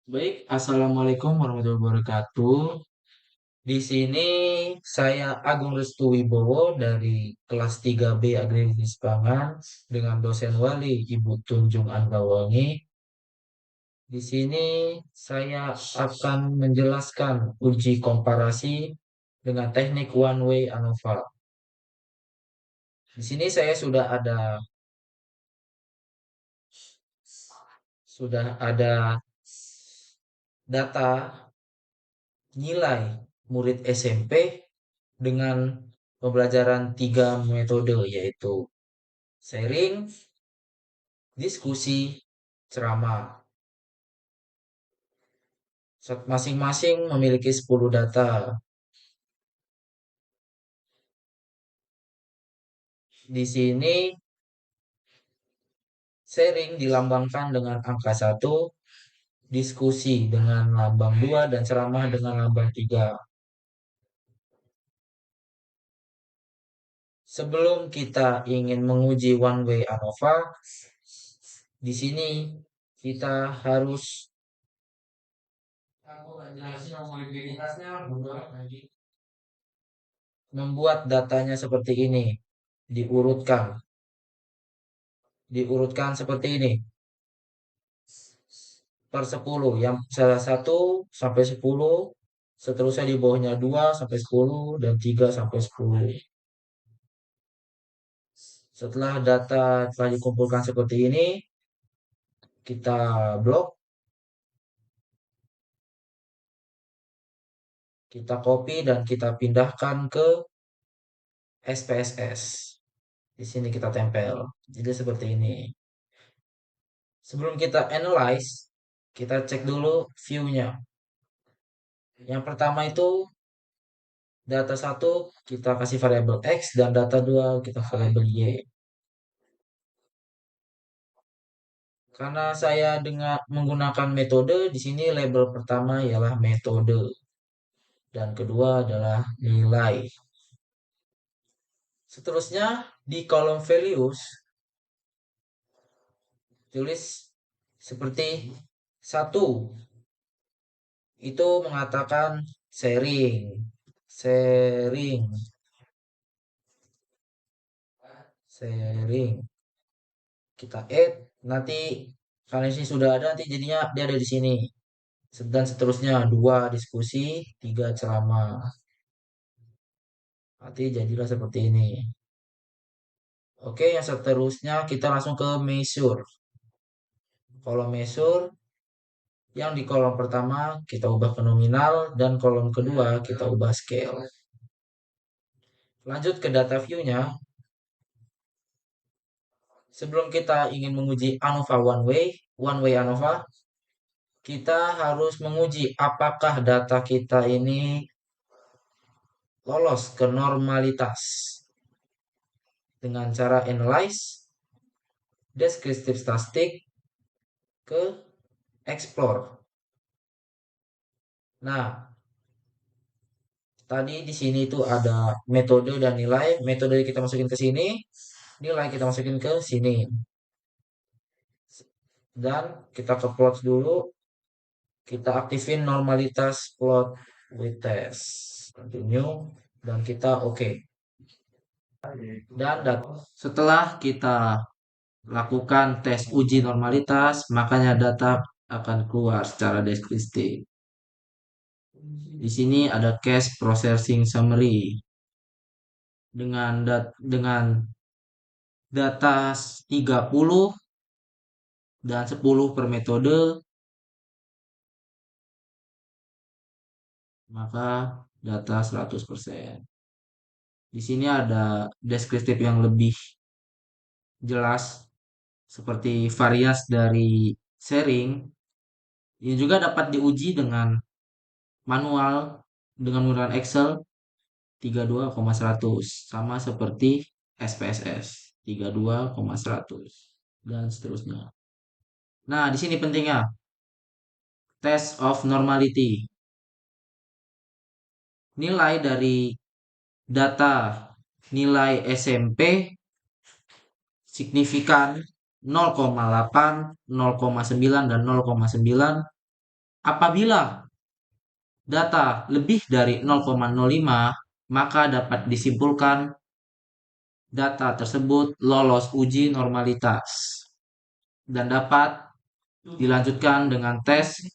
Baik, Assalamualaikum warahmatullahi wabarakatuh. Di sini saya Agung Restu Wibowo dari kelas 3B Agribisnis Pangan dengan dosen wali Ibu Tunjung Anggawangi. Di sini saya akan menjelaskan uji komparasi dengan teknik one way ANOVA. Di sini saya sudah ada data nilai murid SMP dengan pembelajaran tiga metode yaitu sharing, diskusi, ceramah. Masing-masing memiliki 10 data. Di sini sharing dilambangkan dengan angka 1, diskusi dengan lambang 2, dan ceramah dengan lambang 3. Sebelum kita ingin menguji one way ANOVA, di sini kita harus membuat datanya seperti ini, diurutkan. Diurutkan seperti ini per 10, yang salah 1 sampai 10, seterusnya di bawahnya 2 sampai 10 dan 3 sampai 10. Setelah data telah dikumpulkan seperti ini, kita blok, kita copy dan kita pindahkan ke SPSS. Di sini kita tempel. Jadi seperti ini. Sebelum kita analyze, kita cek dulu view-nya. Yang pertama itu data 1 kita kasih variabel X dan data 2 kita variabel Y. Karena saya dengan menggunakan metode, di sini label pertama ialah metode dan kedua adalah nilai. Seterusnya di kolom values tulis seperti 1 itu mengatakan sharing, sharing, sharing. Kita add, nanti karena ini sudah ada, nanti jadinya dia ada di sini. Dan seterusnya 2 diskusi, 3 ceramah. Nanti jadilah seperti ini. Oke, yang seterusnya kita langsung ke measure. Kolom measure yang di kolom pertama kita ubah ke nominal dan kolom kedua kita ubah scale. Lanjut ke data view-nya. Sebelum kita ingin menguji ANOVA one way ANOVA, kita harus menguji apakah data kita ini lolos ke normalitas dengan cara analyze, descriptive statistic, ke explore. Nah, tadi di sini itu ada metode dan nilai. Metode kita masukin ke sini, nilai kita masukin ke sini. Dan kita ke plot dulu. Kita aktifin normalitas plot with test. Continue dan kita oke. Dan setelah kita lakukan tes uji normalitas, makanya data akan keluar secara deskriptif. Di sini ada case processing summary dengan data 30 dan 10 per metode, maka data 100%. Di sini ada deskriptif yang lebih jelas seperti varias dari sharing. Ini juga dapat diuji dengan manual dengan menggunakan Excel 32,100 sama seperti SPSS 32,100 dan seterusnya. Nah, di sini pentingnya test of normality. Nilai dari data nilai SMP signifikan 0,8, 0,9 dan 0,9 Apabila data lebih dari 0,05, maka dapat disimpulkan data tersebut lolos uji normalitas dan dapat dilanjutkan dengan tes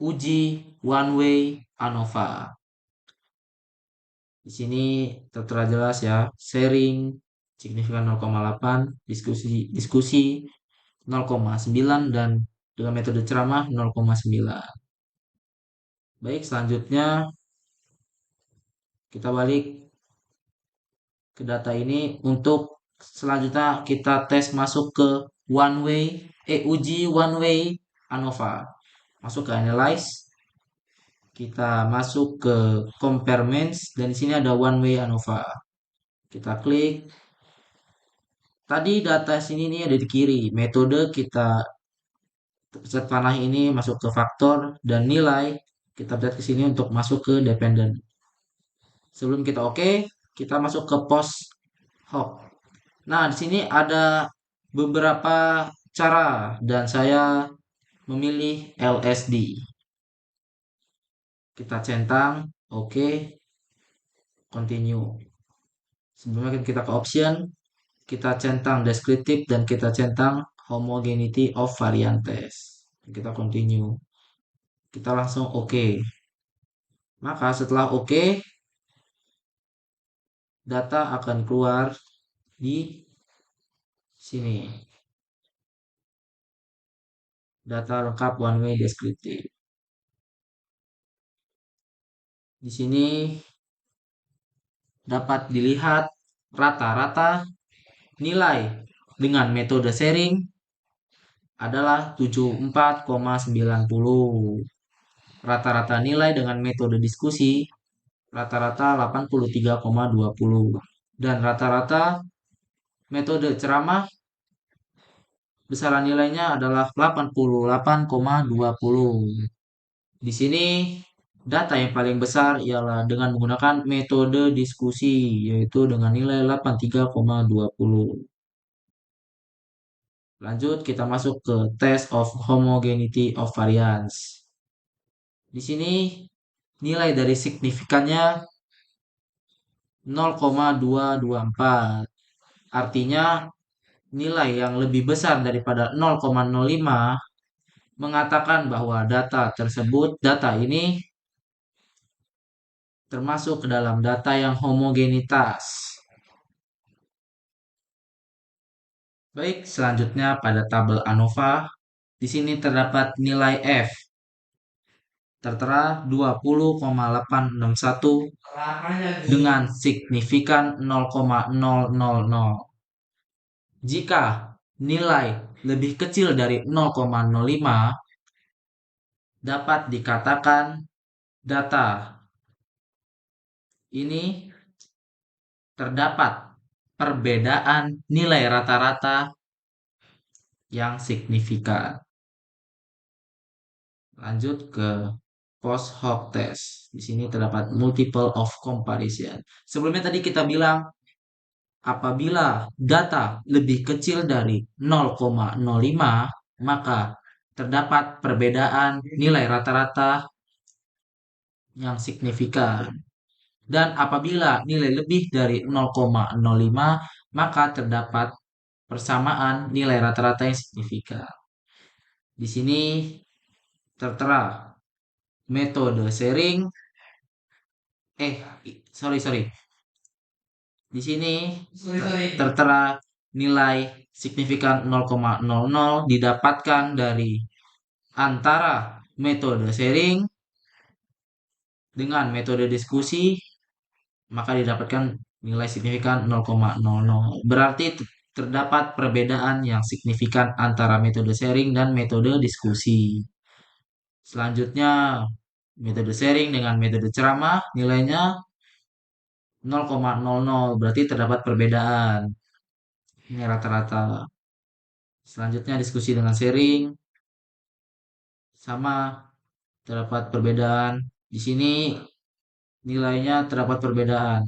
uji one way ANOVA. Di sini tertera jelas ya, sharing signifikan 0,8, diskusi diskusi 0,9 dan dengan metode ceramah 0,9. Baik, selanjutnya kita balik ke data ini untuk selanjutnya kita tes masuk ke uji one way ANOVA. Masuk ke analyze, kita masuk ke compare means dan di sini ada one way ANOVA. Kita klik. Tadi data sini nih ada di kiri. Metode kita set panah ini masuk ke faktor dan nilai kita lihat ke sini untuk masuk ke dependent. Sebelum kita oke, kita masuk ke post hoc. Nah, di sini ada beberapa cara dan saya memilih LSD. Kita centang, oke, continue. Sebelumnya kita ke option, kita centang descriptive dan kita centang homogeneity of variantes. Kita continue. Kita langsung oke. Maka setelah oke, data akan keluar di sini. Data lengkap one way descriptive. Di sini dapat dilihat rata-rata nilai dengan metode sharing adalah 74,90. Rata-rata nilai dengan metode diskusi rata-rata 83,20. Dan rata-rata metode ceramah besaran nilainya adalah 88,20. Di sini data yang paling besar ialah dengan menggunakan metode diskusi, yaitu dengan nilai 83,20. Lanjut, kita masuk ke test of homogeneity of variance. Di sini nilai dari signifikannya 0,224. Artinya nilai yang lebih besar daripada 0,05 mengatakan bahwa data ini termasuk ke dalam data yang homogenitas. Baik, selanjutnya pada tabel ANOVA, di sini terdapat nilai F tertera 20,861 dengan signifikan 0,000. Jika nilai lebih kecil dari 0,05, dapat dikatakan data ini terdapat perbedaan nilai rata-rata yang signifikan. Lanjut ke post hoc test. Di sini terdapat multiple of comparison. Sebelumnya tadi kita bilang apabila data lebih kecil dari 0,05, maka terdapat perbedaan nilai rata-rata yang signifikan. Dan apabila nilai lebih dari 0,05, maka terdapat persamaan nilai rata-rata yang signifikan. Di sini tertera metode sharing. Sorry. Di sini tertera nilai signifikan 0,00 didapatkan dari antara metode sharing dengan metode diskusi, maka didapatkan nilai signifikan 0,00. Berarti terdapat perbedaan yang signifikan antara metode sharing dan metode diskusi. Selanjutnya, metode sharing dengan metode ceramah nilainya 0,00, berarti terdapat perbedaan. Ini rata-rata. Selanjutnya diskusi dengan sharing sama terdapat perbedaan. Di sini nilainya terdapat perbedaan.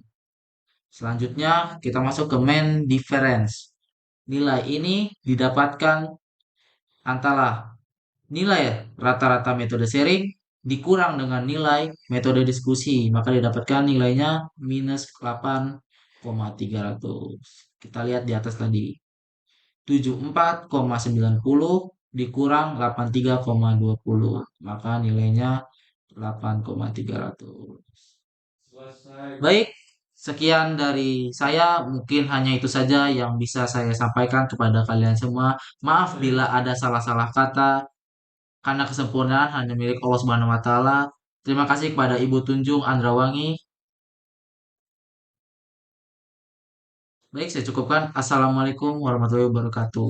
Selanjutnya kita masuk ke main difference. Nilai ini didapatkan antara Nilai rata-rata metode sharing dikurang dengan nilai metode diskusi, maka didapatkan nilainya minus 8,300. Kita lihat di atas tadi. 74,90 dikurang 83,20, maka nilainya 8,300. Baik, sekian dari saya. Mungkin hanya itu saja yang bisa saya sampaikan kepada kalian semua. Maaf bila ada salah-salah kata, karena kesempurnaan hanya milik Allah Subhanahu wa taala. Terima kasih kepada Ibu Tunjung Andrawangi. Baik, saya cukupkan. Assalamualaikum warahmatullahi wabarakatuh.